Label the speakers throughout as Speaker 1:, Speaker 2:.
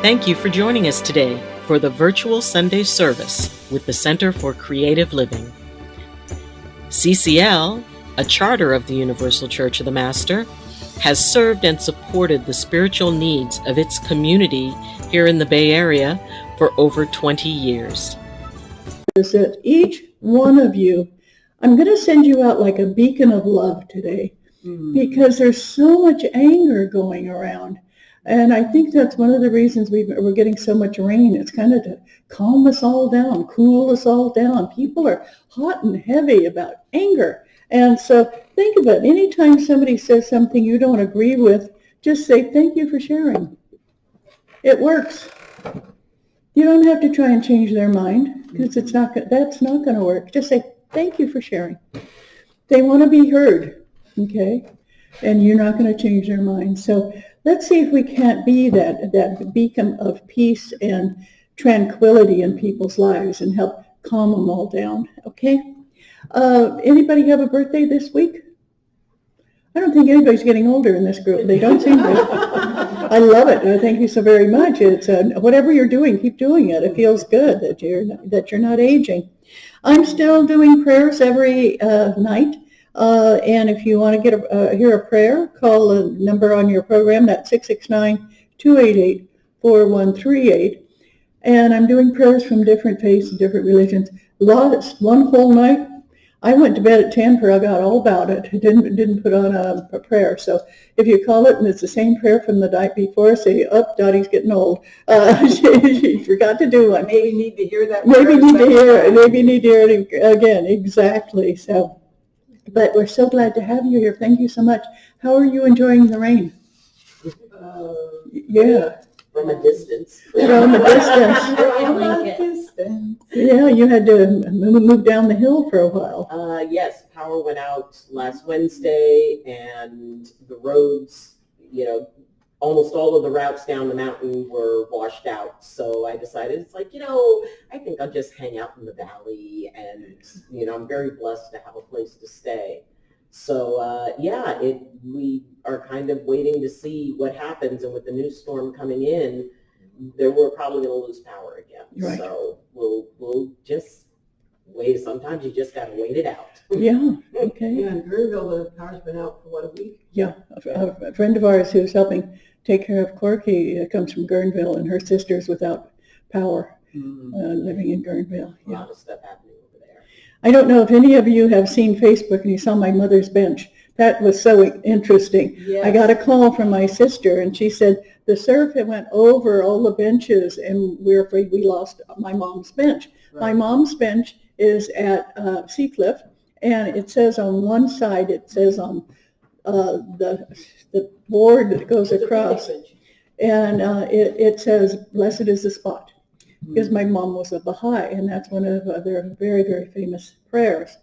Speaker 1: Thank you for joining us today for the virtual Sunday service with the Center for Creative Living. CCL, a charter of the Universal Church of the Master, has served and supported the spiritual needs of its community here in the Bay Area for over 20 years.
Speaker 2: That each one of you, I'm going to send you out like a beacon of love today because there's so much anger going around. And I think that's one of the reasons we're getting so much rain. It's kind of to calm us all down, cool us all down. People are hot and heavy about anger. And so think about it. Anytime somebody says something you don't agree with, just say, thank you for sharing. It works. You don't have to try and change their mind because that's not going to work. Just say, thank you for sharing. They want to be heard, okay? And you're not going to change their mind. So let's see if we can't be that beacon of peace and tranquility in people's lives and help calm them all down, okay? Anybody have a birthday this week? I don't think anybody's getting older in this group. They don't seem to. I love it. Thank you so very much. It's whatever you're doing, keep doing it. It feels good that you're not aging. I'm still doing prayers every night. And if you want to hear a prayer, call the number on your program. That's 669-288-4138. And I'm doing prayers from different faiths and different religions. One whole night, I went to bed at 10 for I got all about it. Didn't put on a prayer. So if you call it and it's the same prayer from the night before, say, Dottie's getting old. She forgot to do one.
Speaker 3: Maybe need to hear that.
Speaker 2: Maybe need to hear it. Maybe need to hear it again. Exactly. So, but we're so glad to have you here. Thank you so much. How are you enjoying the rain? Yeah.
Speaker 1: From a distance.
Speaker 2: From a distance. Yeah, you had to move down the hill for a while.
Speaker 4: Yes, power went out last Wednesday, and the roads, almost all of the routes down the mountain were washed out. So I decided, it's like, I think I'll just hang out in the valley, and, I'm very blessed to have a place to stay. So, we are kind of waiting to see what happens. And with the new storm coming in, we're probably going to lose power again.
Speaker 2: Right.
Speaker 4: So we'll just wait. Sometimes you just got to wait it out.
Speaker 2: Yeah, okay.
Speaker 3: Yeah, in Greenville, the power's been out for a week?
Speaker 2: Yeah, a friend of ours who's helping take care of Corky comes from Guerneville, and her sister's without power, living in Guerneville.
Speaker 4: Yeah. A lot of stuff happening over there.
Speaker 2: I don't know if any of you have seen Facebook and you saw my mother's bench. That was so interesting.
Speaker 3: Yes.
Speaker 2: I got a call from my sister, and she said the surf had went over all the benches, and we're afraid we lost my mom's bench. Right. My mom's bench is at Seacliff, and it says on one side, it says on the board that goes across, and it says, blessed is the spot, because my mom was a Baha'i, and that's one of their very, very famous prayers.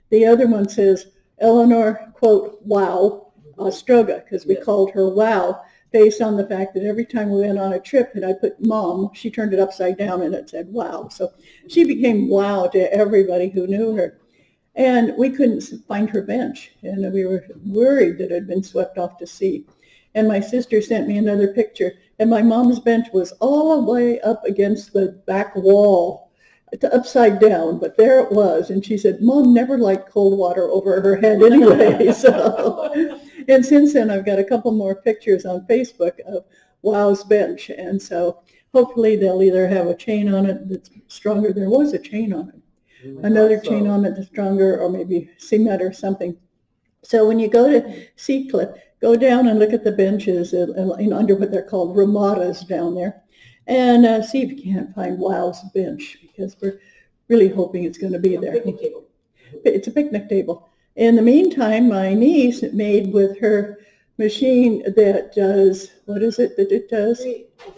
Speaker 2: The other one says, Eleanor, quote, wow, Ostroga, because we called her wow, based on the fact that every time we went on a trip and I put mom, she turned it upside down and it said wow. So she became wow to everybody who knew her. And we couldn't find her bench, and we were worried that it had been swept off to sea. And my sister sent me another picture, and my mom's bench was all the way up against the back wall. It's upside down, but there it was. And she said, Mom never liked cold water over her head anyway. And since then, I've got a couple more pictures on Facebook of Wow's bench. And so hopefully they'll either have a chain on it that's stronger. There was a chain on it. Another chain on it that's stronger, or maybe cement or something. So when you go to Seacliff, go down and look at the benches under what they're called ramadas down there. And see if you can't find Wow's bench, because we're really hoping it's going to be there.
Speaker 4: Picnic table.
Speaker 2: It's a picnic table. In the meantime, my niece made with her machine that does, what is it that it does?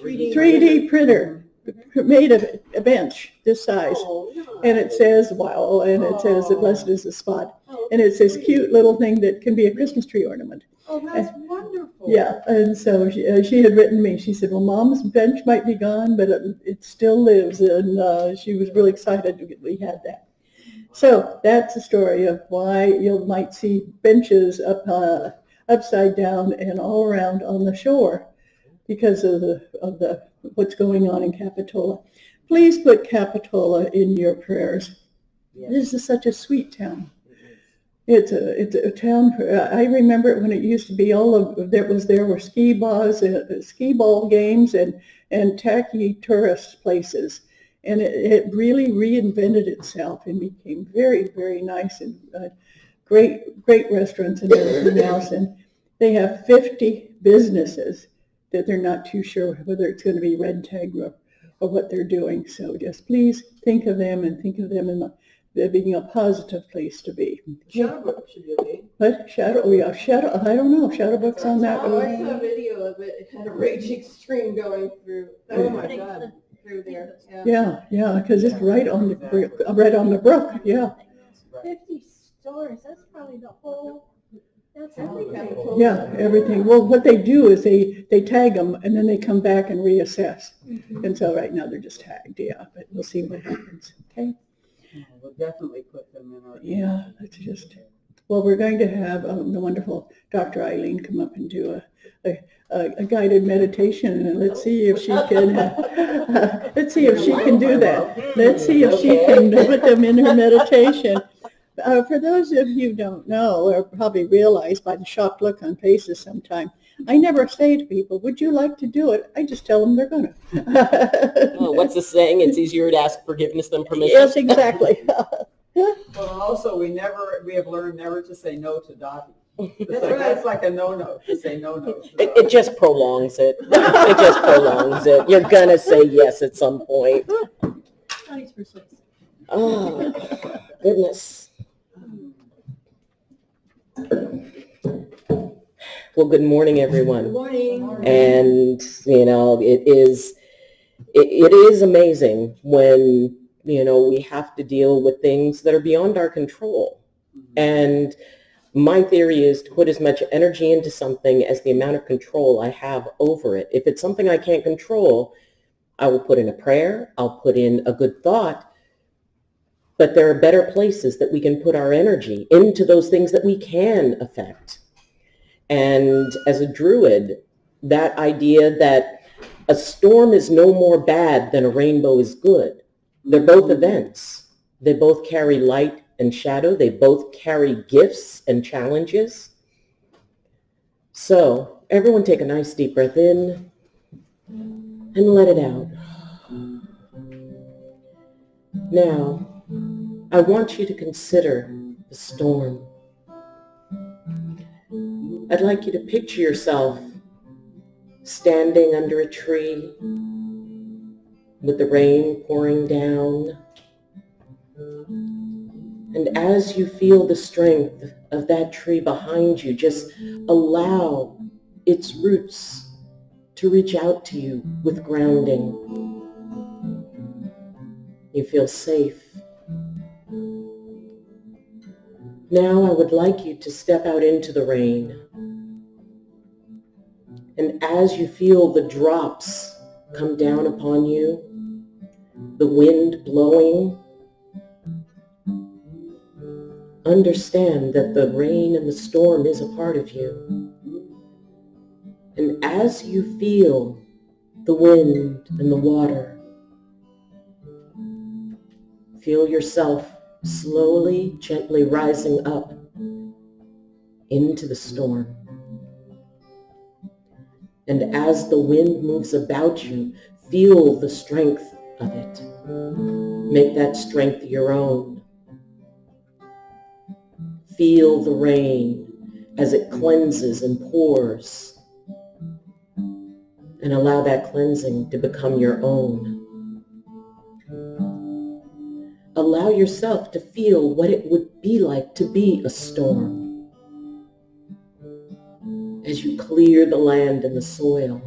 Speaker 2: 3D printer. Made a bench this size.
Speaker 4: Oh, nice.
Speaker 2: And it says wow, and it says blessed is the spot. And it's this cute little thing that can be a Christmas tree ornament.
Speaker 3: Oh, that's wonderful.
Speaker 2: Yeah, and so she had written me. She said, well, Mom's bench might be gone, but it still lives. And she was really excited that we had that. So that's the story of why you might see benches upside down and all around on the shore, because of the what's going on in Capitola. Please put Capitola in your prayers.
Speaker 4: Yes.
Speaker 2: This is such a sweet town. It's a town. I remember it when it used to be there were ski ball games and tacky tourist places, and it really reinvented itself and became very, very nice and great restaurants and everything else. And they have 50 businesses that they're not too sure whether it's going to be red tag or what they're doing. So just please think of them and think of them in being a positive place to be.
Speaker 3: Shadowbrook should be okay.
Speaker 2: But Shadow, I don't know. Shadowbrook's on that.
Speaker 3: Oh, I saw a video of it. It had a raging stream going through. Oh my God, through there.
Speaker 2: Yeah, because it's right on the brook. Yeah.
Speaker 5: 50 stores, that's probably the whole, that's everything.
Speaker 2: Yeah, everything. Well, what they do is they tag them and then they come back and reassess. And so right now they're just tagged. Yeah, but we'll see what happens. Okay.
Speaker 6: We'll definitely put them in our.
Speaker 2: Yeah, let's just. Well, we're going to have the wonderful Dr. Eileen come up and do a guided meditation, and let's see if she can. Let's see if she can do that. Let's see if she can put them in her meditation. For those of you who don't know, or probably realize by the shocked look on faces sometime, I never say to people, would you like to do it? I just tell them they're going to.
Speaker 4: Oh, what's the saying? It's easier to ask forgiveness than permission.
Speaker 2: Yes, exactly.
Speaker 6: Well, also, we have learned never to say no to Dottie. That's like a no-no, to say no-no.
Speaker 4: It just prolongs it. It just prolongs it. You're going to say yes at some point.
Speaker 5: Johnny's persuasive.
Speaker 4: Oh, goodness. Well, good morning, everyone.
Speaker 3: Good morning.
Speaker 4: And, it is amazing when, we have to deal with things that are beyond our control. And my theory is to put as much energy into something as the amount of control I have over it. If it's something I can't control, I will put in a prayer, I'll put in a good thought, but there are better places that we can put our energy into those things that we can affect. And as a Druid, that idea that a storm is no more bad than a rainbow is good. They're both events. They both carry light and shadow. They both carry gifts and challenges. So everyone take a nice deep breath in and let it out. Now, I want you to consider the storm. I'd like you to picture yourself standing under a tree with the rain pouring down. And as you feel the strength of that tree behind you, just allow its roots to reach out to you with grounding. You feel safe. Now I would like you to step out into the rain. And as you feel the drops come down upon you, the wind blowing, understand that the rain and the storm is a part of you. And as you feel the wind and the water, feel yourself slowly, gently rising up into the storm. And as the wind moves about you, feel the strength of it. Make that strength your own. Feel the rain as it cleanses and pours. And allow that cleansing to become your own. Allow yourself to feel what it would be like to be a storm. As you clear the land and the soil,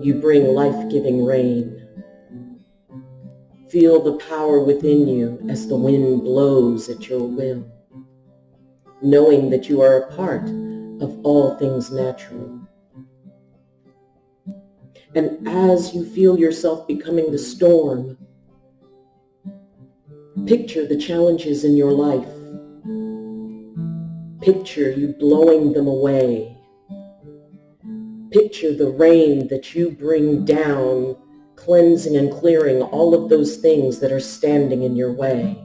Speaker 4: you bring life-giving rain. Feel the power within you as the wind blows at your will, knowing that you are a part of all things natural. And as you feel yourself becoming the storm, picture the challenges in your life. Picture you blowing them away. Picture the rain that you bring down, cleansing and clearing all of those things that are standing in your way.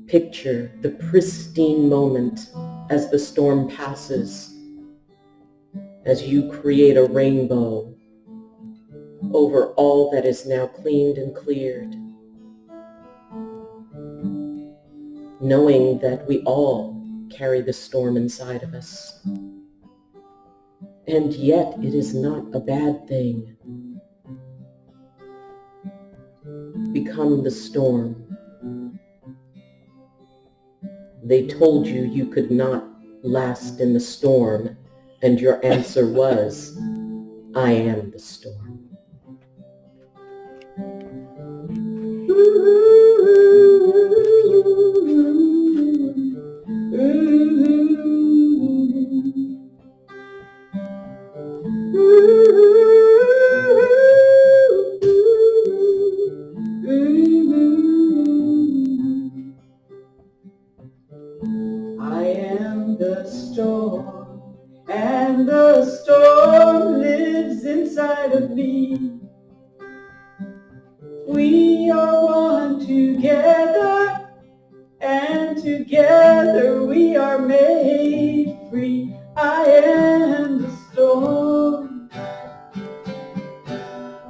Speaker 4: Picture the pristine moment as the storm passes, as you create a rainbow over all that is now cleaned and cleared, knowing that we all carry the storm inside of us. And yet it is not a bad thing. Become the storm. They told you you could not last in the storm, and your answer was, I am the storm. I am the storm, and the storm lives inside of me. We are one together, and together we are made free. I am the storm,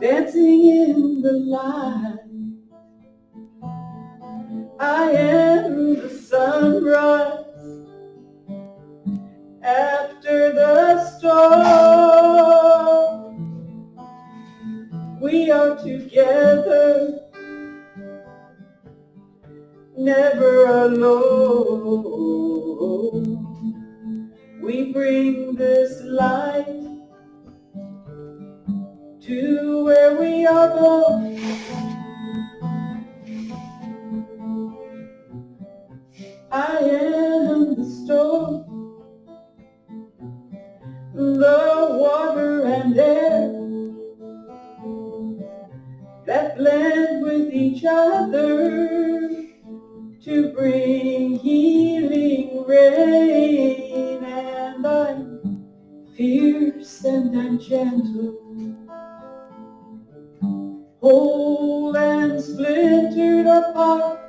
Speaker 4: dancing in the light. I am the sunrise after the storm. We are together, never alone. We bring this light to where we are going. I am the storm, the water and air that blend with each other to bring healing rain. And I'm fierce and I'm gentle, whole and splintered apart,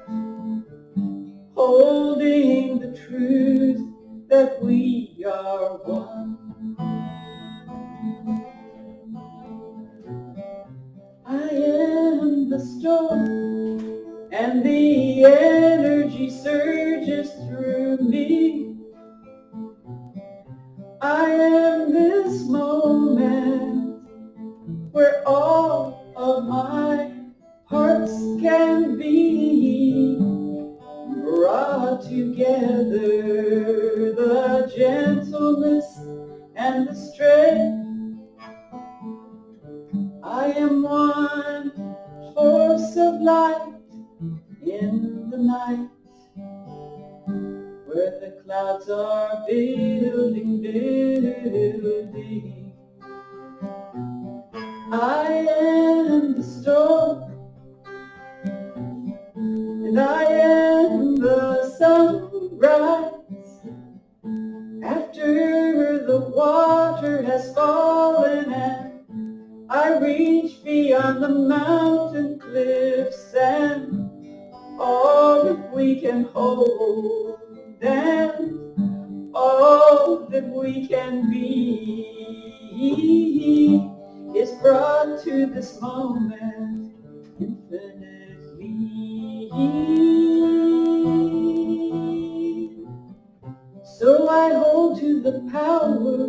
Speaker 4: holding the truth that we are one. I am the storm, and the energy surges through me. I am this moment where all of my parts can be brought together, the gentleness and the strength. I am one force of light in the night, where the clouds are building. I am the storm, and I am the sunrise after the water has fallen, and I reach beyond the mountain cliffs, and all that we can hold, and all that we can be is brought to this moment infinitely. So I hold to the power,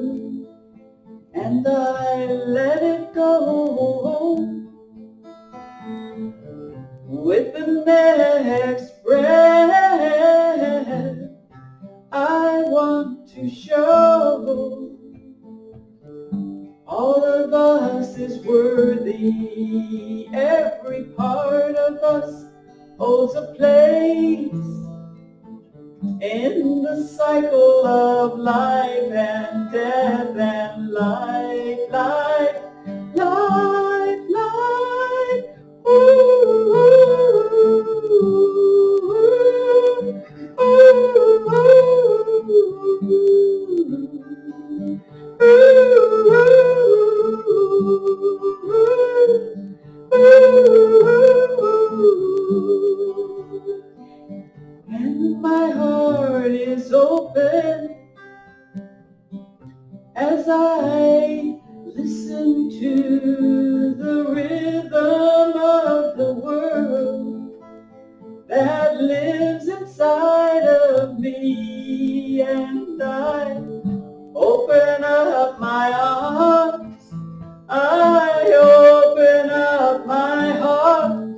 Speaker 4: and I let it go. With the next breath, I want to show all of us is worthy. Every part of us holds a place in the cycle of life and death and life, life, life, life. Ooh, ooh, ooh, ooh.
Speaker 6: I listen to the rhythm of the world that lives inside of me, and I open up my arms, I open up my heart,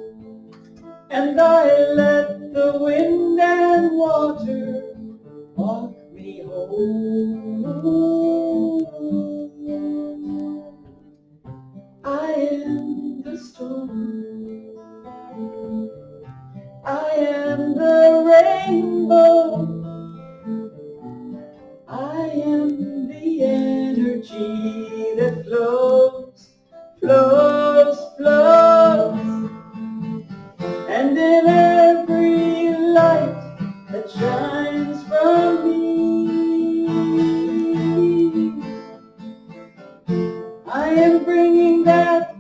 Speaker 6: and I let the wind and water walk me home. I am the storm, I am the rainbow, I am the energy that flows, flows, flows, and in every light that shines from me, I am bringing that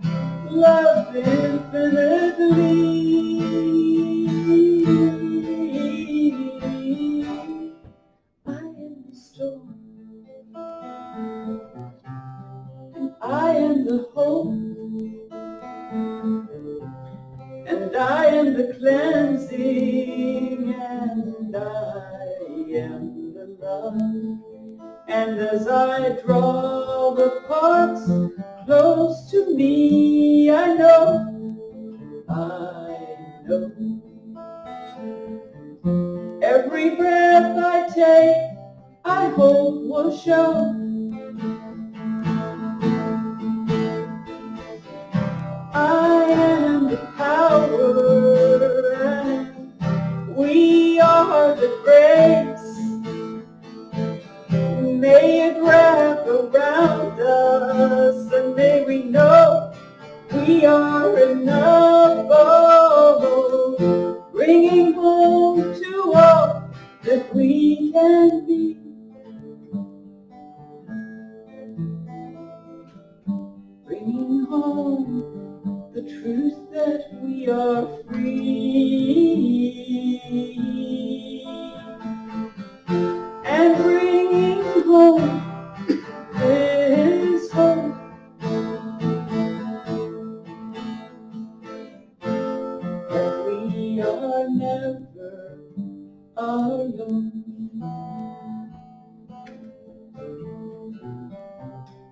Speaker 6: love infinitely. I am the storm, and I am the hope, and I am the cleansing, and I am the love. And as I draw the parts close to me, I know, every breath I take, I hope will show. I am the power, and we are the grace. May it wrap around us, and may we know we are enough. Oh, bringing home to all that we can be. Bringing home the truth that we are free, and bringing home this hope that we are never alone.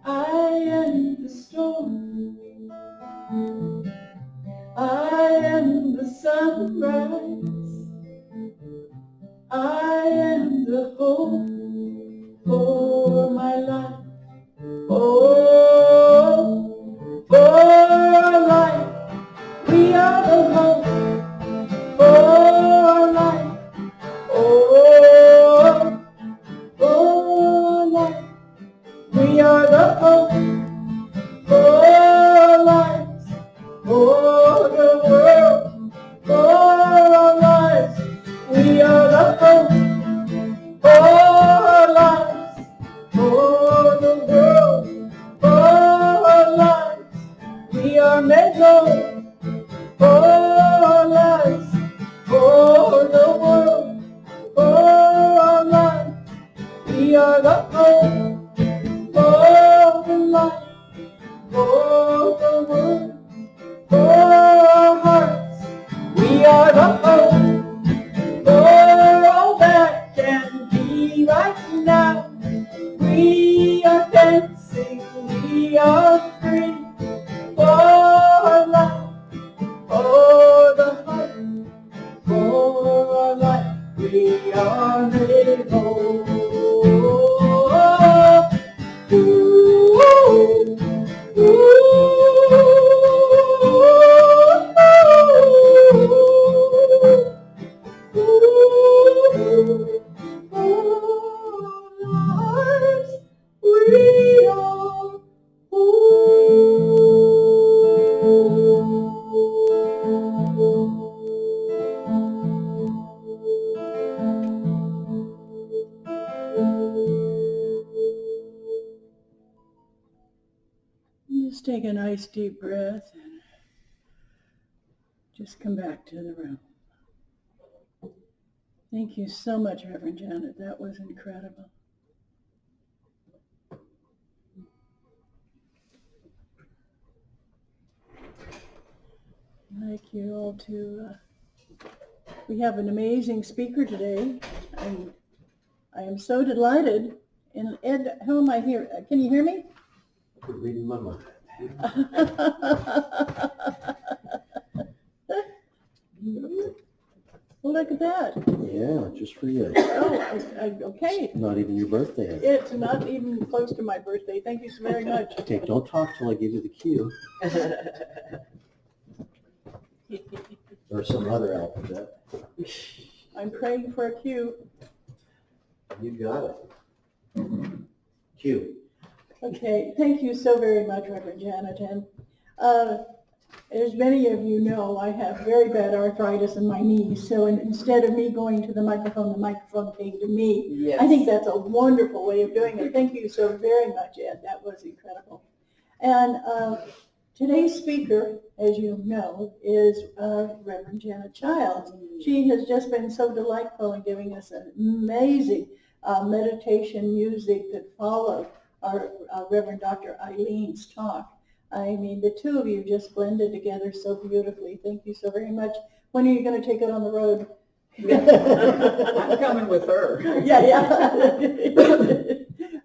Speaker 6: I am the storm, I am the sunrise, I am the hope for my life. Oh, for our life, we are the hope for our life. Oh, for life, we are the hope for our lives, for the world, for our lives. We are the hope for our lives, for the world, for our lives. We are made whole for our lives, for the world, for our lives. We are the hope for the life, for the world, for our hearts. We are the hope for all that can be right now. We are dancing, we are free, for life, for the heart, for our life. We are made whole. Just take a nice deep breath and just come back to the room. Thank you so much, Reverend Janet. That was incredible.
Speaker 2: I'd like you all to, we have an amazing speaker today. I am so delighted. And Ed, who am I here? Can you hear me?
Speaker 7: Reading my mind.
Speaker 2: Well, look at that.
Speaker 7: Yeah, just for you.
Speaker 2: Oh, okay.
Speaker 7: Not even your birthday.
Speaker 2: It's not even close to my birthday. Thank you so very much.
Speaker 7: Okay, don't talk till I give you the cue. Or some other alphabet.
Speaker 2: I'm praying for a cue.
Speaker 7: You got it. Cue.
Speaker 2: Okay, thank you so very much, Reverend Janet. And as many of you know, I have very bad arthritis in my knees. So instead of me going to the microphone came to me.
Speaker 6: Yes.
Speaker 2: I think that's a wonderful way of doing it. Thank you so very much, Ed. That was incredible. And today's speaker, as you know, is Reverend Janet Childs. She has just been so delightful in giving us an amazing meditation music that followed our Reverend Dr. Eileen's talk. I mean, the two of you just blended together so beautifully. Thank you so very much. When are you going to take it on the road?
Speaker 6: I'm coming with her.
Speaker 2: Yeah.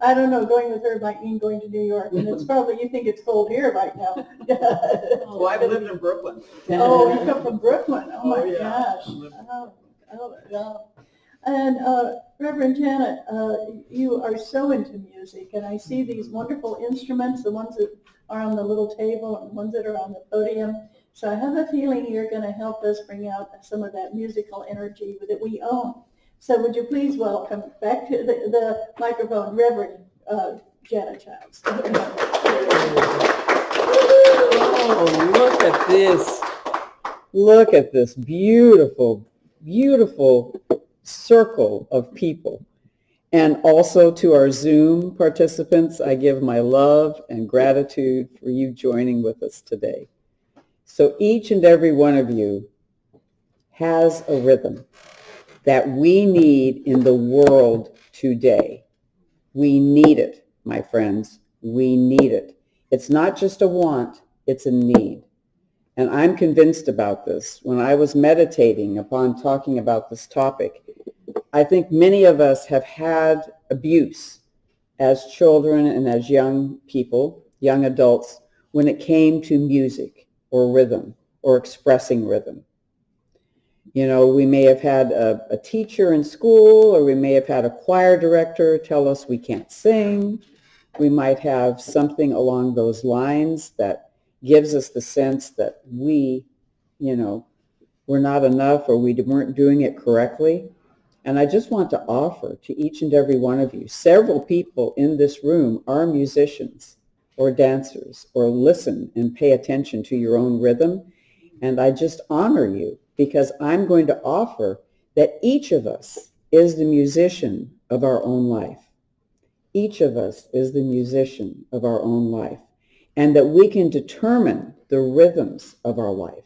Speaker 2: I don't know, going with her might mean going to New York, and it's probably, you think it's cold here right now.
Speaker 6: Well, I've lived in Brooklyn.
Speaker 2: Oh, you come from Brooklyn. Oh my
Speaker 6: yeah.
Speaker 2: gosh. Oh. And Reverend Janet, you are so into music, and I see these wonderful instruments, the ones that are on the little table and the ones that are on the podium. So I have a feeling you're going to help us bring out some of that musical energy that we own. So would you please welcome back to the microphone, Reverend Janet Childs.
Speaker 6: Oh, look at this. Look at this beautiful, beautiful circle of people. And also to our Zoom participants, I give my love and gratitude for you joining with us today. So each and every one of you has a rhythm that we need in the world today. We need it, my friends. We need it. It's not just a want, it's a need. And I'm convinced about this. When I was meditating upon talking about this topic, I think many of us have had abuse as children and as young people, young adults, when it came to music or rhythm or expressing rhythm. You know, we may have had a teacher in school, or we may have had a choir director tell us we can't sing. We might have something along those lines that gives us the sense that we, we're not enough, or we weren't doing it correctly. And I just want to offer to each and every one of you, several people in this room are musicians or dancers, or listen and pay attention to your own rhythm. And I just honor you, because I'm going to offer that each of us is the musician of our own life. Each of us is the musician of our own life, and that we can determine the rhythms of our life.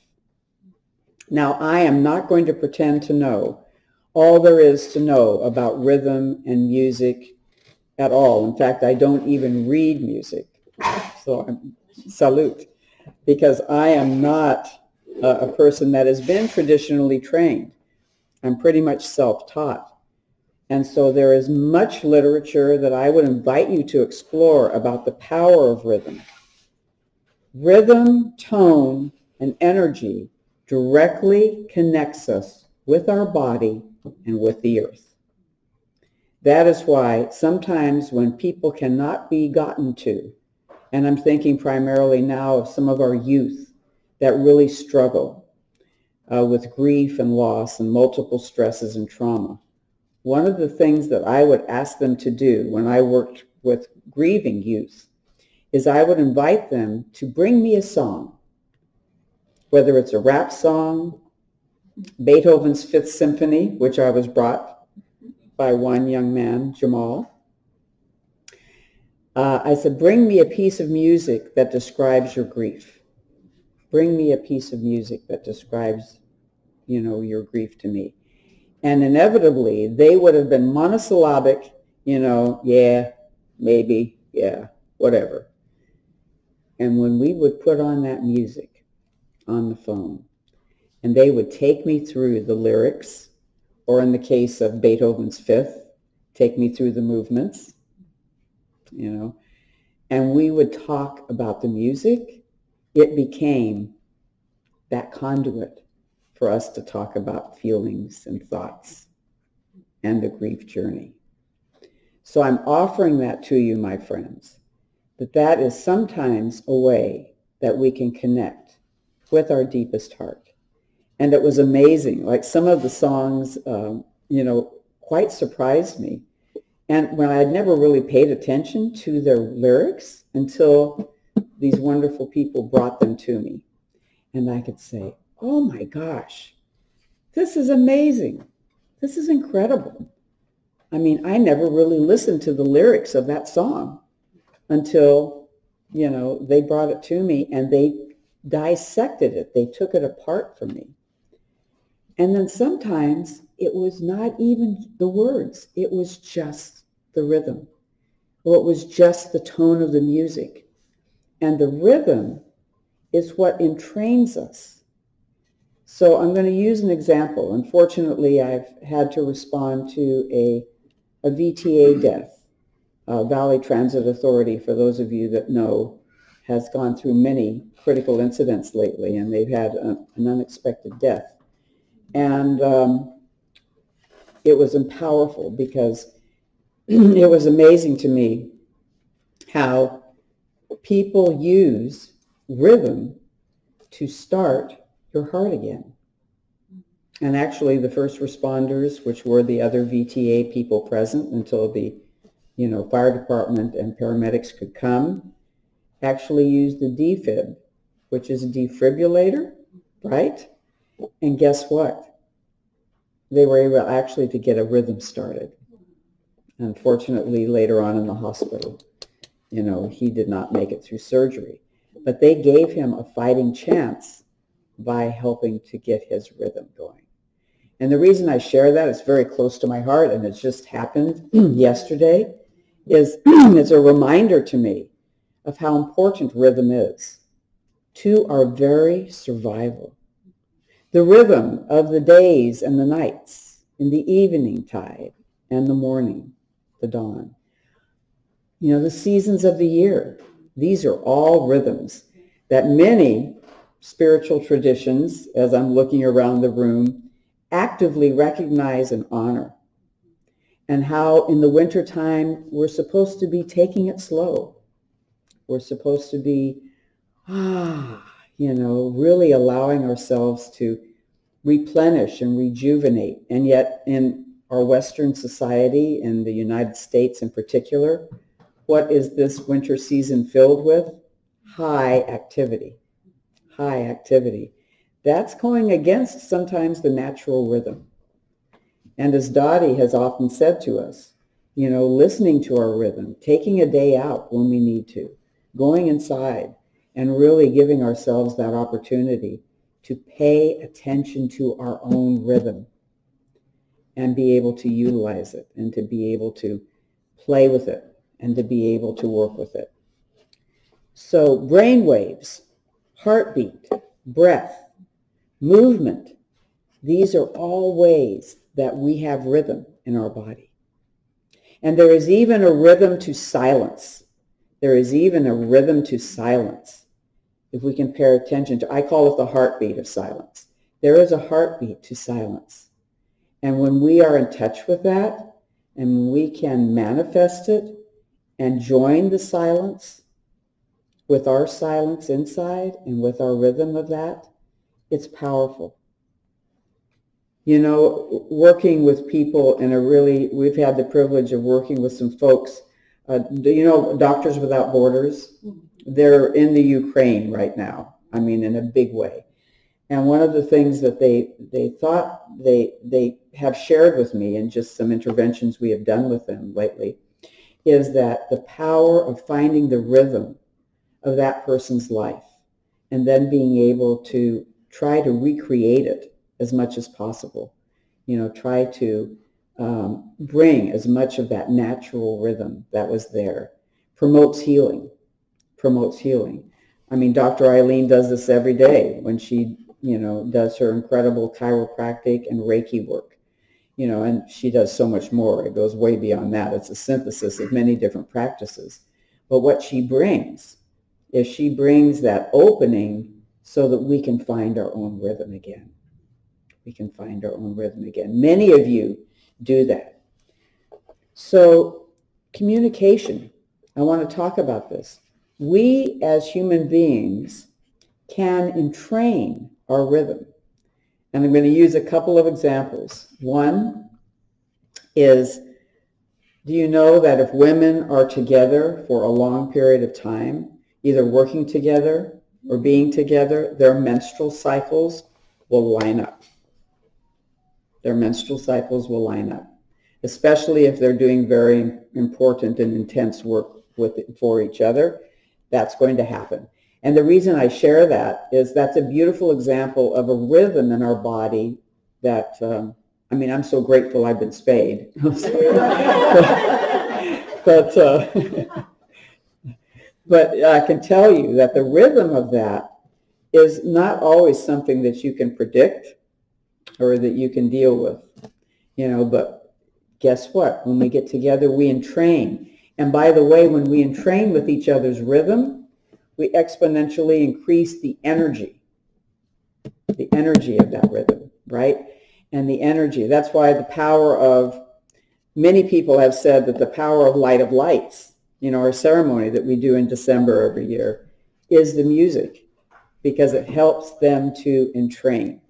Speaker 6: Now, I am not going to pretend to know all there is to know about rhythm and music at all. In fact, I don't even read music. So I salute, because I am not a person that has been traditionally trained. I'm pretty much self-taught. And so there is much literature that I would invite you to explore about the power of rhythm. Rhythm, tone, and energy directly connects us with our body and with the earth. That is why sometimes when people cannot be gotten to, and I'm thinking primarily now of some of our youth that really struggle with grief and loss and multiple stresses and trauma, one of the things that I would ask them to do when I worked with grieving youth is I would invite them to bring me a song, whether it's a rap song, Beethoven's Fifth Symphony, which I was brought by one young man, Jamal. I said, bring me a piece of music that describes your grief. Bring me a piece of music that describes, your grief to me. And inevitably, they would have been monosyllabic, yeah, maybe, yeah, whatever. And when we would put on that music on the phone, and they would take me through the lyrics, or in the case of Beethoven's Fifth, take me through the movements, and we would talk about the music. It became that conduit for us to talk about feelings and thoughts and the grief journey. So I'm offering that to you, my friends, that is sometimes a way that we can connect with our deepest heart. And it was amazing. Like some of the songs, quite surprised me. And when I had never really paid attention to their lyrics until these wonderful people brought them to me. And I could say, oh my gosh, this is amazing. This is incredible. I mean, I never really listened to the lyrics of that song until, they brought it to me and they dissected it. They took it apart for me. And then sometimes it was not even the words. It was just the rhythm, or it was just the tone of the music. And the rhythm is what entrains us. So I'm going to use an example. Unfortunately, I've had to respond to a VTA death. Valley Transit Authority, for those of you that know, has gone through many critical incidents lately, and they've had an unexpected death. And it was powerful because it was amazing to me how people use rhythm to start your heart again. And actually the first responders, which were the other VTA people present until the fire department and paramedics could come, actually used the defib, which is a defibrillator, right? And guess what? They were able actually to get a rhythm started. Unfortunately, later on in the hospital, he did not make it through surgery. But they gave him a fighting chance by helping to get his rhythm going. And the reason I share that, it's very close to my heart, and it just happened yesterday, is it's a reminder to me of how important rhythm is to our very survival. The rhythm of the days and the nights, in the evening tide and the morning, the dawn. The seasons of the year. These are all rhythms that many spiritual traditions, as I'm looking around the room, actively recognize and honor. And how in the wintertime, we're supposed to be taking it slow. We're supposed to be, really allowing ourselves to replenish and rejuvenate. And yet in our Western society, in the United States in particular, what is this winter season filled with? High activity. High activity. That's going against sometimes the natural rhythm. And as Dottie has often said to us, listening to our rhythm, taking a day out when we need to, going inside and really giving ourselves that opportunity to pay attention to our own rhythm and be able to utilize it and to be able to play with it and to be able to work with it. So brain waves, heartbeat, breath, movement, these are all ways that we have rhythm in our body. And there is even a rhythm to silence. There is even a rhythm to silence. If we can pay attention to, I call it the heartbeat of silence. There is a heartbeat to silence. And when we are in touch with that, and we can manifest it and join the silence with our silence inside and with our rhythm of that, it's powerful. Working with people we've had the privilege of working with some folks, Doctors Without Borders. They're in the Ukraine right now, in a big way. And one of the things that they thought they have shared with me in just some interventions we have done with them lately is that the power of finding the rhythm of that person's life and then being able to try to recreate it as much as possible. Try to bring as much of that natural rhythm that was there. Promotes healing. Dr. Eileen does this every day when she does her incredible chiropractic and Reiki work, and she does so much more. It goes way beyond that. It's a synthesis of many different practices. But what she brings is she brings that opening so that we can find our own rhythm again. We can find our own rhythm again. Many of you do that. So communication, I want to talk about this. We as human beings can entrain our rhythm. And I'm going to use a couple of examples. One is, do you know that if women are together for a long period of time, either working together or being together, their menstrual cycles will line up. Their menstrual cycles will line up, especially if they're doing very important and intense work for each other. That's going to happen. And the reason I share that is that's a beautiful example of a rhythm in our body that, I'm so grateful I've been spayed. but I can tell you that the rhythm of that is not always something that you can predict or that you can deal with, but guess what? When we get together, we entrain. And by the way, when we entrain with each other's rhythm, we exponentially increase the energy of that rhythm, right? And the energy, that's why the power of, many people have said that the power of Light of Lights, our ceremony that we do in December every year, is the music, because it helps them to entrain.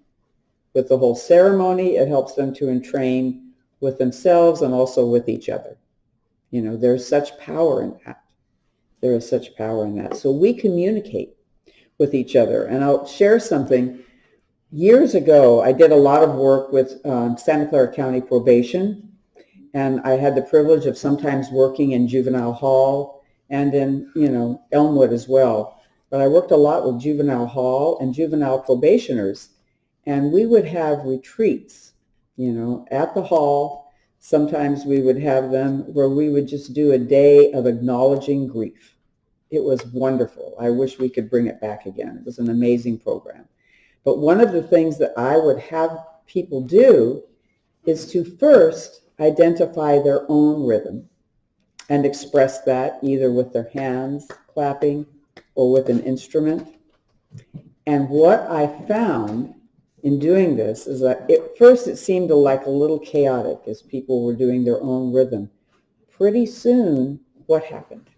Speaker 6: With the whole ceremony, it helps them to entrain with themselves and also with each other. There's such power in that. There is such power in that. So we communicate with each other. And I'll share something. Years ago, I did a lot of work with Santa Clara County Probation, and I had the privilege of sometimes working in juvenile hall and in, Elmwood as well. But I worked a lot with juvenile hall and juvenile probationers, and we would have retreats, at the hall. Sometimes we would have them where we would just do a day of acknowledging grief. It was wonderful. I wish we could bring it back again. It was an amazing program. But one of the things that I would have people do is to first identify their own rhythm and express that either with their hands clapping or with an instrument. And what I found in doing this is that at first it seemed like a little chaotic as people were doing their own rhythm. Pretty soon, what happened?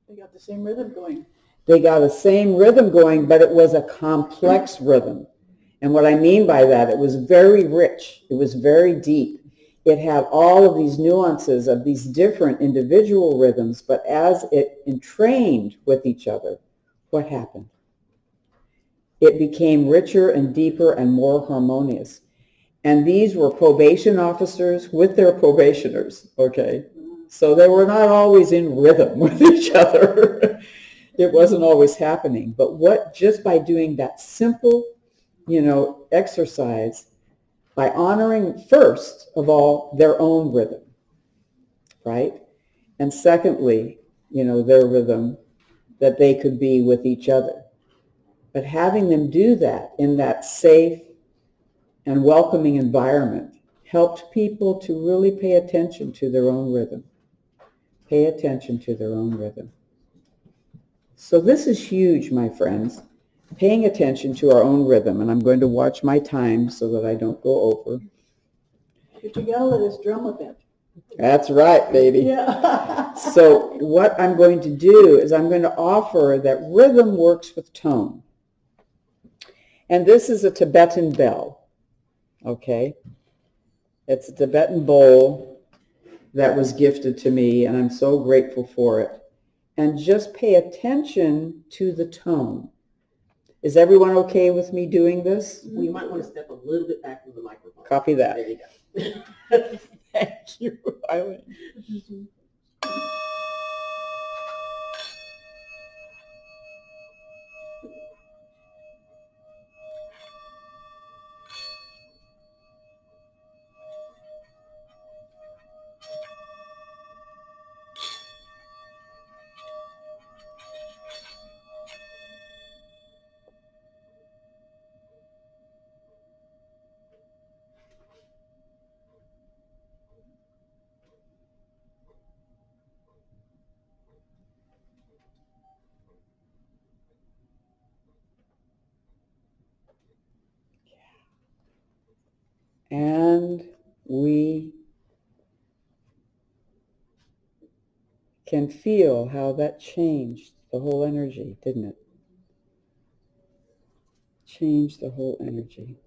Speaker 2: They got the same rhythm going.
Speaker 6: They got the same rhythm going, but it was a complex rhythm. And what I mean by that, it was very rich. It was very deep. It had all of these nuances of these different individual rhythms, but as it entrained with each other, what happened? It became richer and deeper and more harmonious. And these were probation officers with their probationers, okay? So they were not always in rhythm with each other. It wasn't always happening. But just by doing that simple, exercise, by honoring first of all their own rhythm, right? And secondly, their rhythm that they could be with each other. But having them do that in that safe and welcoming environment helped people to really pay attention to their own rhythm. Pay attention to their own rhythm. So this is huge, my friends, paying attention to our own rhythm. And I'm going to watch my time so that I don't go over.
Speaker 2: But you gotta let us drum a bit.
Speaker 6: That's right, baby.
Speaker 2: Yeah.
Speaker 6: So what I'm going to do is I'm going to offer that rhythm works with tone. And this is a Tibetan bell, okay? It's a Tibetan bowl that was gifted to me, and I'm so grateful for it. And just pay attention to the tone. Is everyone okay with me doing this?
Speaker 4: Well, you might want to step a little bit back from the microphone.
Speaker 6: Copy that.
Speaker 4: There you go.
Speaker 6: Thank you, Eileen. And we can feel how that changed the whole energy, didn't it? Changed the whole energy.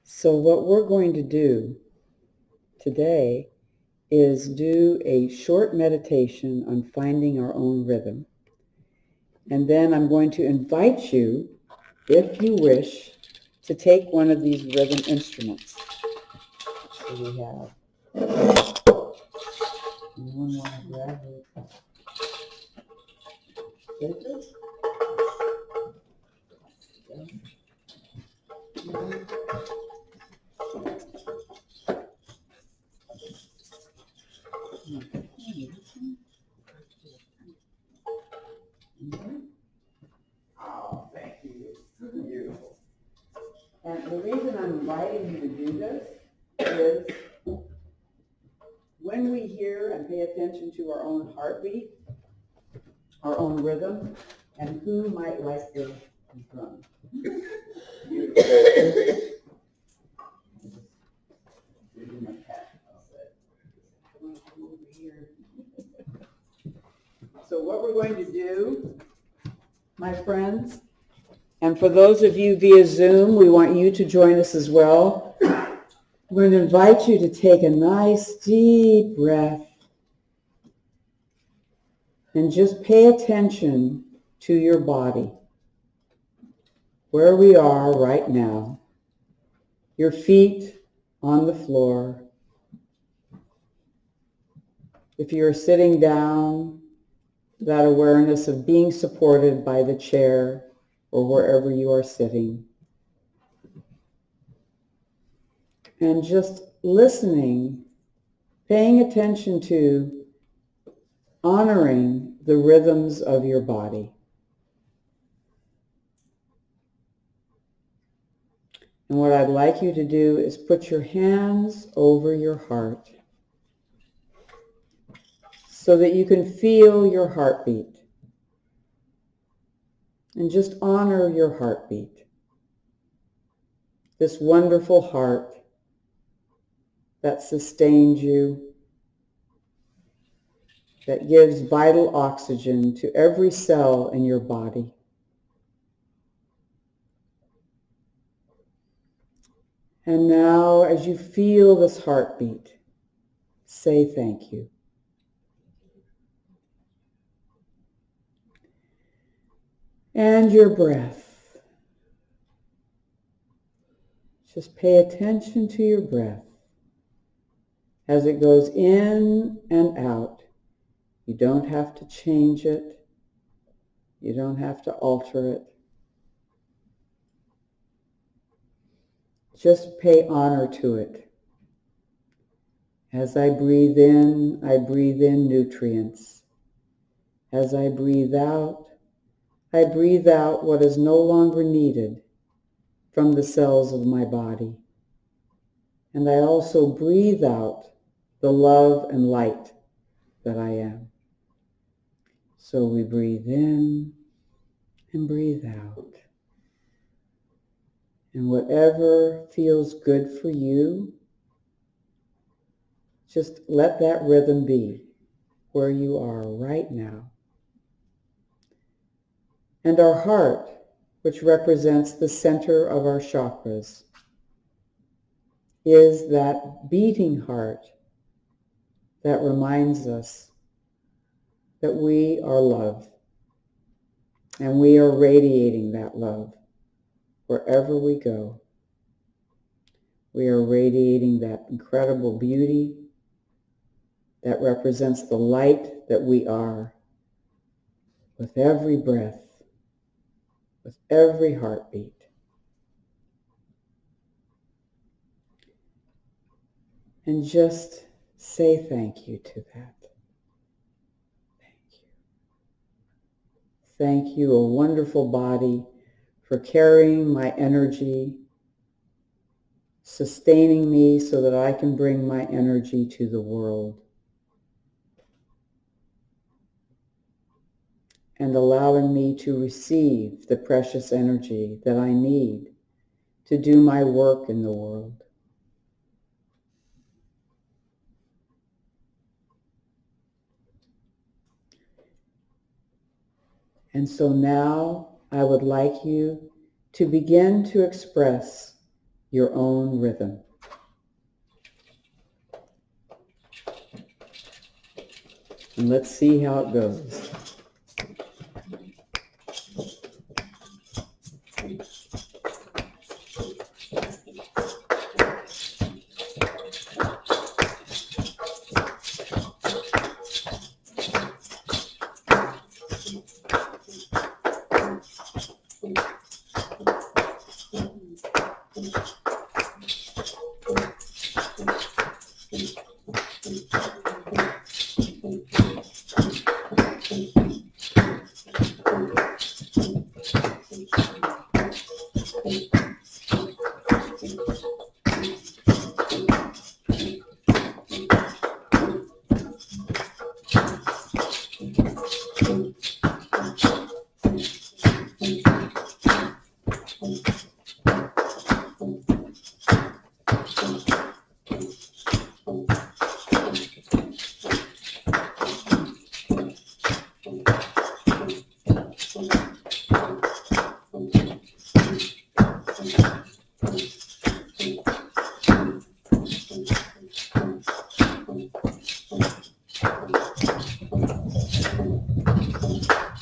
Speaker 6: So what we're going to do today is do a short meditation on finding our own rhythm. And then I'm going to invite you, if you wish, to take one of these rhythm instruments. So we have, anyone want to grab it? Scissors? Oh, thank you. Beautiful. And the reason I'm inviting you to do this is when we hear and pay attention to our own heartbeat, our own rhythm, and who might like the drum? Beautiful. So what we're going to do, my friends, and for those of you via Zoom, we want you to join us as well. We're going to invite you to take a nice deep breath and just pay attention to your body, where we are right now, your feet on the floor. If you're sitting down, that awareness of being supported by the chair or wherever you are sitting. And just listening, paying attention to, honoring the rhythms of your body. And what I'd like you to do is put your hands over your heart so that you can feel your heartbeat. And just honor your heartbeat. This wonderful heart that sustains you, that gives vital oxygen to every cell in your body. And now, as you feel this heartbeat, say thank you. And your breath. Just pay attention to your breath as it goes in and out. You don't have to change it. You don't have to alter it. Just pay honor to it. As I breathe in nutrients. As I breathe out what is no longer needed from the cells of my body. And I also breathe out the love and light that I am. So we breathe in and breathe out. And whatever feels good for you, just let that rhythm be where you are right now. And our heart, which represents the center of our chakras, is that beating heart that reminds us that we are love. And we are radiating that love wherever we go. We are radiating that incredible beauty that represents the light that we are with every breath, with every heartbeat. And just say thank you to that. Thank you. Thank you, a wonderful body, for carrying my energy, sustaining me so that I can bring my energy to the world. And allowing me to receive the precious energy that I need to do my work in the world. And so now I would like you to begin to express your own rhythm. And let's see how it goes.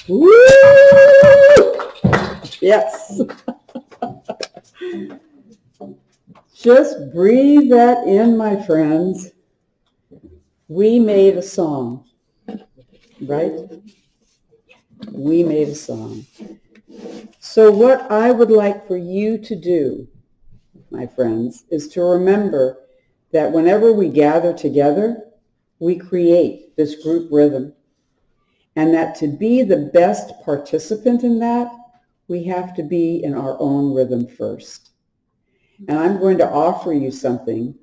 Speaker 6: Woo! Yes. Just breathe that in, my friends. We made a song, right? We made a song. So what I would like for you to do, my friends, is to remember that whenever we gather together, we create this group rhythm. And that to be the best participant in that, we have to be in our own rhythm first. And I'm going to offer you something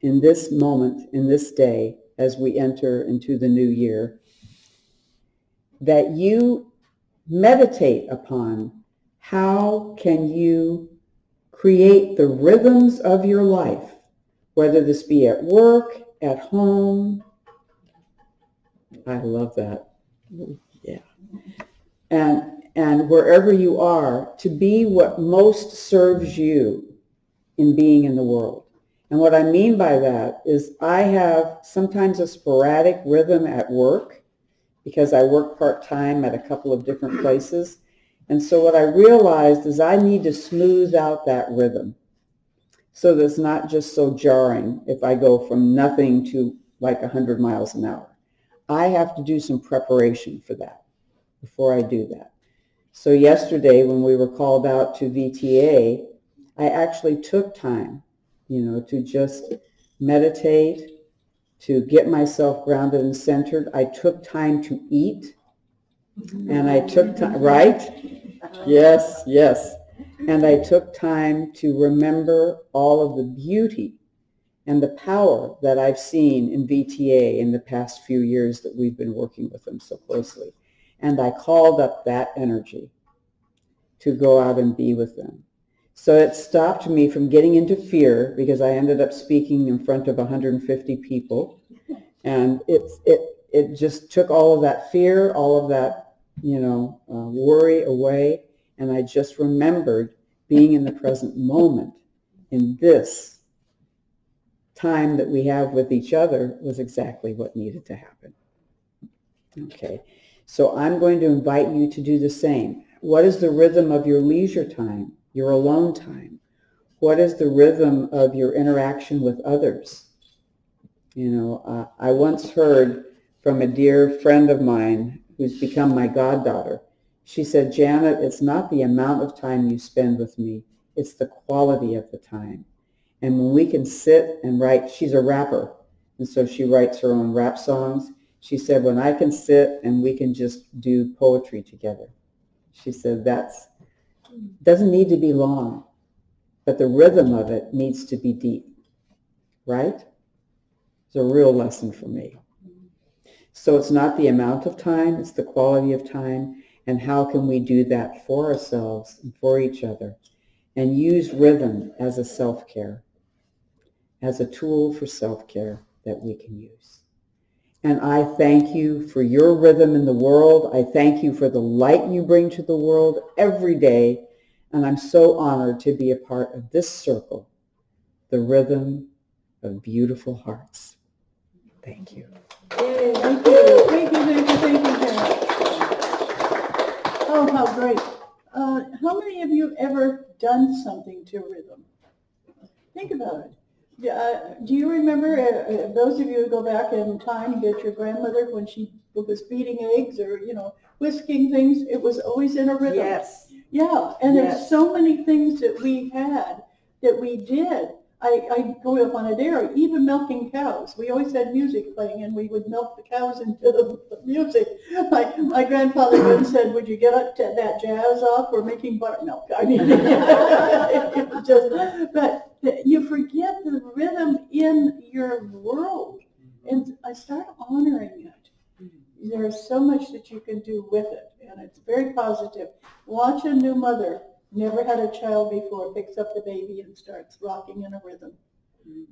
Speaker 6: in this moment, in this day, as we enter into the new year, that you meditate upon. How can you create the rhythms of your life, whether this be at work, at home? I love that. Yeah. And wherever you are, to be what most serves you in being in the world. And what I mean by that is I have sometimes a sporadic rhythm at work because I work part-time at a couple of different places. And so what I realized is I need to smooth out that rhythm so that it's not just so jarring if I go from nothing to like 100 miles an hour. I have to do some preparation for that before I do that. So yesterday when we were called out to VTA, I actually took time, to just meditate, to get myself grounded and centered. I took time to eat, and I took time, right? Yes, yes. And I took time to remember all of the beauty and the power that I've seen in VTA in the past few years that we've been working with them so closely. And I called up that energy to go out and be with them. So it stopped me from getting into fear because I ended up speaking in front of 150 people. And it just took all of that fear, all of that, worry away. And I just remembered being in the present moment in this time that we have with each other was exactly what needed to happen. Okay, so I'm going to invite you to do the same. What is the rhythm of your leisure time, your alone time? What is the rhythm of your interaction with others? I once heard from a dear friend of mine who's become my goddaughter. She said, Janet, it's not the amount of time you spend with me, it's the quality of the time. And when we can sit and write, she's a rapper, and so she writes her own rap songs. She said, when I can sit and we can just do poetry together, she said, doesn't need to be long, but the rhythm of it needs to be deep, right? It's a real lesson for me. So it's not the amount of time, it's the quality of time, and how can we do that for ourselves and for each other. and use rhythm as a self-care, as a tool for self-care that we can use. And I thank you for your rhythm in the world. I thank you for the light you bring to the world every day. And I'm so honored to be a part of this circle, the rhythm of beautiful hearts. Thank you.
Speaker 2: Yay, thank you, thank you, thank you, Karen. Oh, how great. How many of you ever done something to rhythm? Think about it. Do you remember, those of you who go back in time, get your grandmother when she was beating eggs or, whisking things, it was always in a rhythm.
Speaker 6: Yes.
Speaker 2: Yeah, and
Speaker 6: Yes.
Speaker 2: there's so many things that we had that we did. I grew up on a dairy, even milking cows. We always had music playing, and we would milk the cows into the music. My grandfather once said, "Would you get up to that jazz off? We're making buttermilk." I mean, it was just, but you forget the rhythm in your world, and I start honoring it. There's so much that you can do with it, and it's very positive. Watch a new mother, never had a child before, picks up the baby and starts rocking in a rhythm,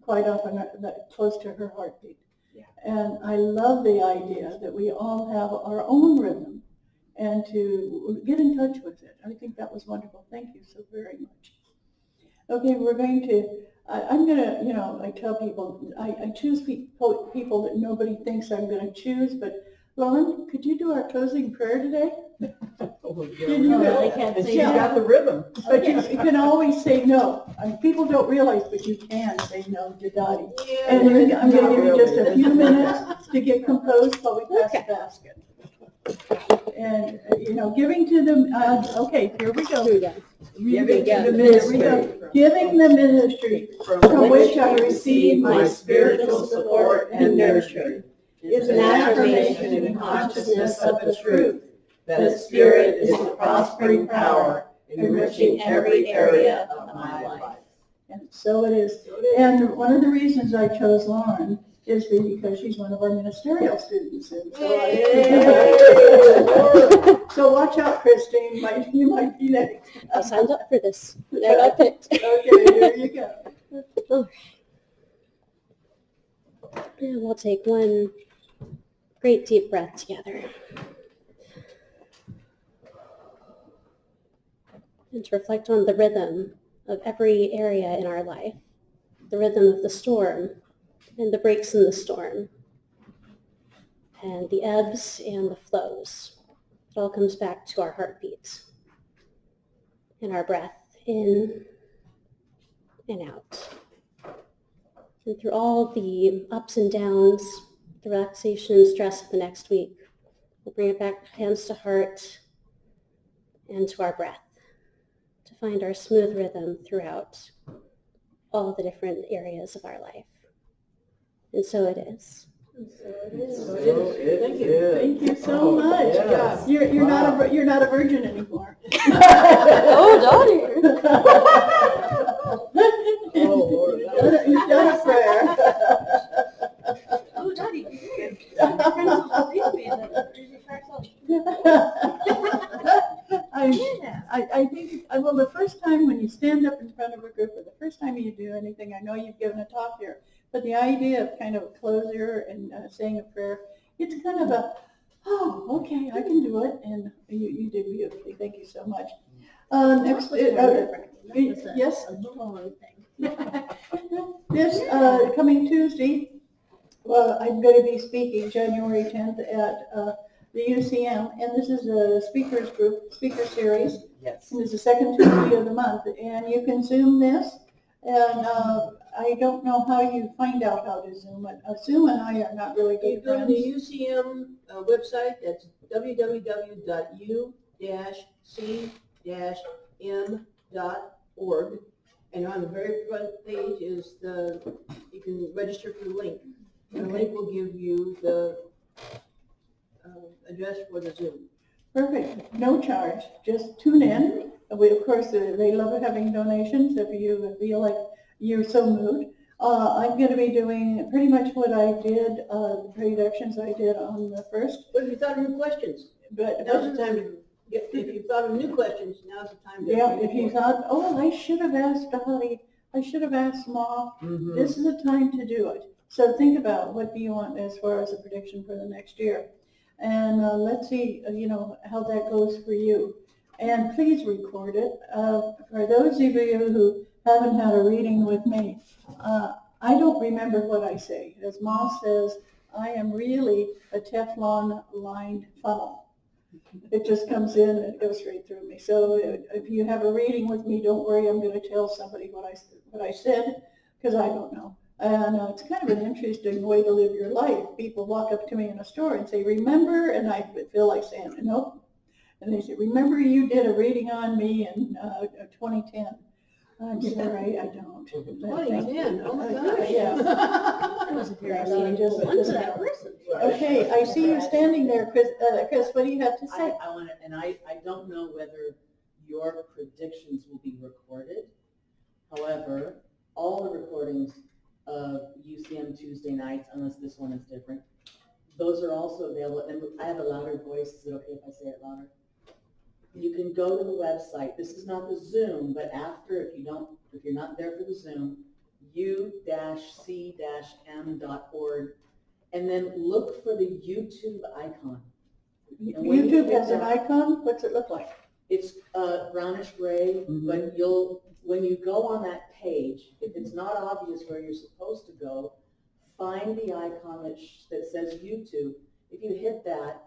Speaker 2: quite often close to her heartbeat.
Speaker 6: Yeah.
Speaker 2: And I love the idea that we all have our own rhythm and to get in touch with it. I think that was wonderful. Thank you so very much. Okay, we're going to, I'm going to, I tell people, I choose people that nobody thinks I'm going to choose, but Lauren, could you do our closing prayer today?
Speaker 5: I can't
Speaker 6: And
Speaker 5: say
Speaker 6: she's
Speaker 2: Yeah.
Speaker 6: got the rhythm.
Speaker 2: But you can always say no. People don't realize, but you can say no to Dottie. And I'm going to give you just a few minutes to get composed while we pass the basket. And, giving to them, okay, here we go.
Speaker 6: Giving to the
Speaker 2: Here we go. Giving the ministry from which I receive my spiritual support and nourishment is an affirmation and consciousness of the truth that Spirit is the prospering power, enriching every area of my life. And so it is. And one of the reasons I chose Lauren is because she's one of our ministerial students. And so watch out, Christine. You might be next.
Speaker 8: I signed up for this. I got picked.
Speaker 2: Okay, here you go.
Speaker 8: All right. And we'll take one great deep breath together. And to reflect on the rhythm of every area in our life, the rhythm of the storm and the breaks in the storm, and the ebbs and the flows. It all comes back to our heartbeat and our breath in and out. And through all the ups and downs, the relaxation and stress of the next week, we'll bring it back hands to heart and to our breath to find our smooth rhythm throughout all the different areas of our life. And so it is.
Speaker 2: Thank you. Thank you so
Speaker 7: Oh,
Speaker 2: much.
Speaker 7: yes.
Speaker 2: You're not a virgin anymore.
Speaker 8: Oh, Dottie!
Speaker 7: Oh, Lord.
Speaker 2: You've done a prayer.
Speaker 5: Oh, Dottie,
Speaker 2: I think, well, the first time when you stand up in front of a group, or the first time you do anything, I know you've given a talk here, but the idea of kind of a closure and saying a prayer, it's kind of a, oh, okay, I can do it, and you did beautifully. Thank you so much. Next, yes?
Speaker 5: A little thing.
Speaker 2: This coming Tuesday, well, I'm going to be speaking January 10th at the UCM, and this is a speaker series.
Speaker 6: Yes.
Speaker 2: And it's the second Tuesday of the month, and you can Zoom this, and I don't know how you find out how to Zoom it. Zoom and I are not really
Speaker 3: You
Speaker 2: good
Speaker 3: go to
Speaker 2: friends.
Speaker 3: the UCM website, that's www.u-c-m.org, and on the very front page is you can register for the link. And the link will give you the address for the Zoom.
Speaker 2: Perfect, no charge, just tune in. We, of course, they love having donations if you feel like you're so moved. I'm going to be doing pretty much what I did, the productions I did on the first.
Speaker 3: What have you thought of your questions?
Speaker 2: But
Speaker 3: Now's the time to If you thought of new questions, now's the time to.
Speaker 2: Yeah, if you thought, oh, I should have asked Dottie, I should have asked Ma, this is the time to do it. So think about what do you want as far as a prediction for the next year. And let's see, how that goes for you. And please record it. For those of you who haven't had a reading with me, I don't remember what I say. As Ma says, I am really a Teflon lined funnel. It just comes in and it goes straight through me. So if you have a reading with me, don't worry, I'm going to tell somebody what I said, because I don't know. And it's kind of an interesting way to live your life. People walk up to me in a store and say, remember, and I feel like saying, nope. And they say, remember you did a reading on me in 2010. I'm sorry, I don't.
Speaker 3: 2010, oh my gosh.
Speaker 2: Yeah.
Speaker 8: I wasn't here.
Speaker 2: Yeah,
Speaker 8: I
Speaker 2: so
Speaker 8: mean,
Speaker 2: just-
Speaker 8: one to that person.
Speaker 2: Okay, I see you standing there, Chris. Chris, what do you have to say?
Speaker 9: I want to, and I don't know whether your predictions will be recorded. However, all the recordings of UCM Tuesday nights, unless this one is different, those are also available. And I have a louder voice. Is it okay if I say it louder? You can go to the website. This is not the Zoom, but after, if you're not there for the Zoom, u-c-m.org, and then look for the YouTube icon. And when you
Speaker 2: YouTube
Speaker 9: click
Speaker 2: has an
Speaker 9: that-
Speaker 2: icon. What's it look like?
Speaker 9: It's brownish gray, but when you go on that page, if it's not obvious where you're supposed to go, find the icon that says YouTube. If you hit that,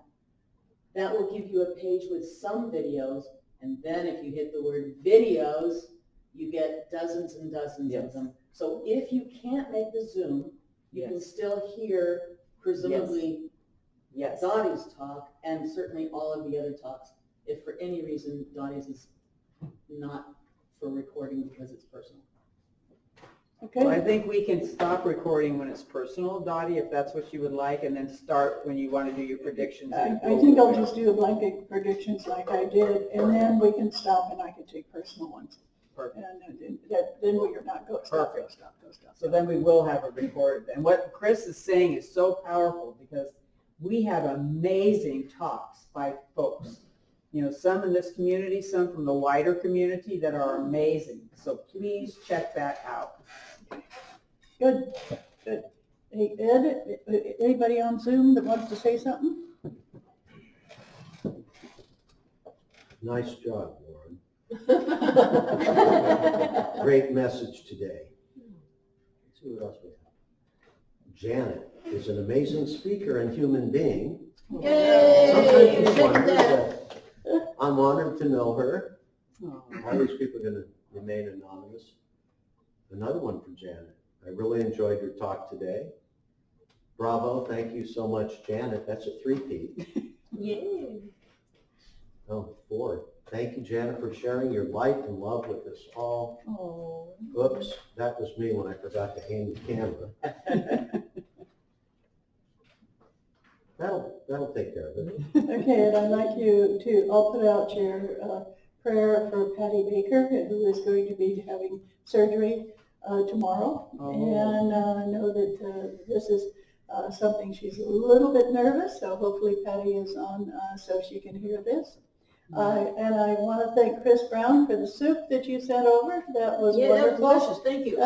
Speaker 9: that will give you a page with some videos, and then if you hit the word videos, you get dozens and dozens of them. So if you can't make the Zoom, you can still hear, presumably, Dottie's talk, and certainly all of the other talks. If for any reason Dottie's is not for recording because it's personal.
Speaker 2: Okay.
Speaker 6: So I think we can stop recording when it's personal, Dottie, if that's what you would like, and then start when you want to do your predictions.
Speaker 2: I think I'll just do a blanket predictions like I did, and then we can stop and I can take personal ones.
Speaker 6: Perfect.
Speaker 2: And then we are not go stop.
Speaker 6: So then we will have a record. And what Chris is saying is so powerful because we have amazing talks by folks. Some in this community, some from the wider community that are amazing. So please check that out.
Speaker 2: Good. Hey, Ed, anybody on Zoom that wants to say something?
Speaker 7: Nice job, Warren. Great message today. Let's see what else we have. Janet is an amazing speaker and human being. Sometimes you wonder that I'm honored to know her. All these people are going to remain anonymous. Another one from Janet. I really enjoyed your talk today. Bravo. Thank you so much, Janet. That's a three-peat.
Speaker 3: Yeah.
Speaker 7: Oh, 4. Thank you, Janet, for sharing your light and love with us all.
Speaker 2: Oh.
Speaker 7: Oops, that was me when I forgot to aim the camera. That'll take care of it.
Speaker 2: Okay, and I'd like you to, I'll put out your prayer for Patty Baker, who is going to be having surgery tomorrow. And I know that this is something she's a little bit nervous, so hopefully Patty is on so she can hear this. And I want to thank Chris Brown for the soup that you sent over. That was
Speaker 3: Yeah, that was
Speaker 2: wonderful.
Speaker 3: delicious, thank you.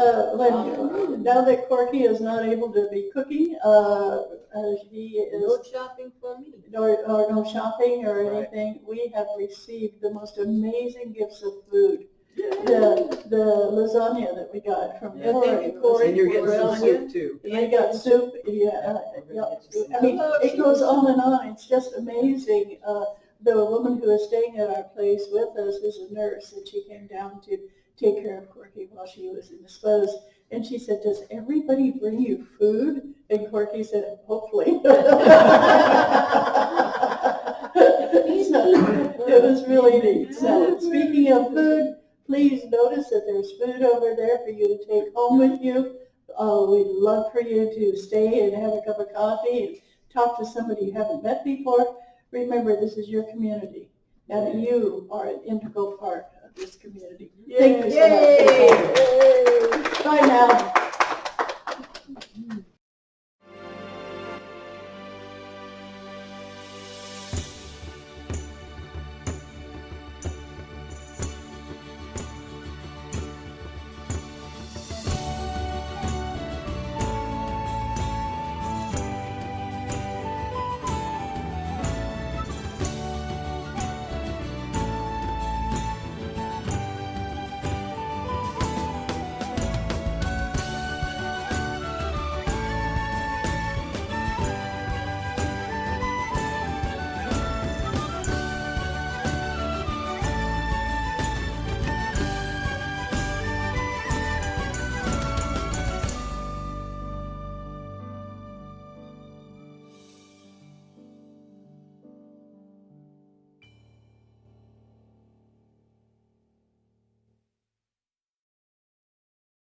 Speaker 2: Now that Corky is not able to be cooking, he is
Speaker 3: No shopping for me.
Speaker 2: or no shopping or anything. We have received the most amazing gifts of food. The lasagna that we got from Corey.
Speaker 6: And you're getting some
Speaker 3: Lasagna.
Speaker 6: soup too.
Speaker 2: And I got soup. Yeah. I mean, it goes on and on. It's just amazing. The woman who is staying at our place with us is a nurse, and she came down to take care of Corky while she was indisposed. And she said, "Does everybody bring you food?" And Corky said, "Hopefully." It was really neat. So speaking of food, please notice that there's food over there for you to take home with you. We'd love for you to stay and have a cup of coffee and talk to somebody you haven't met before. Remember, this is your community, and you are an integral part of this community. Thank you so much.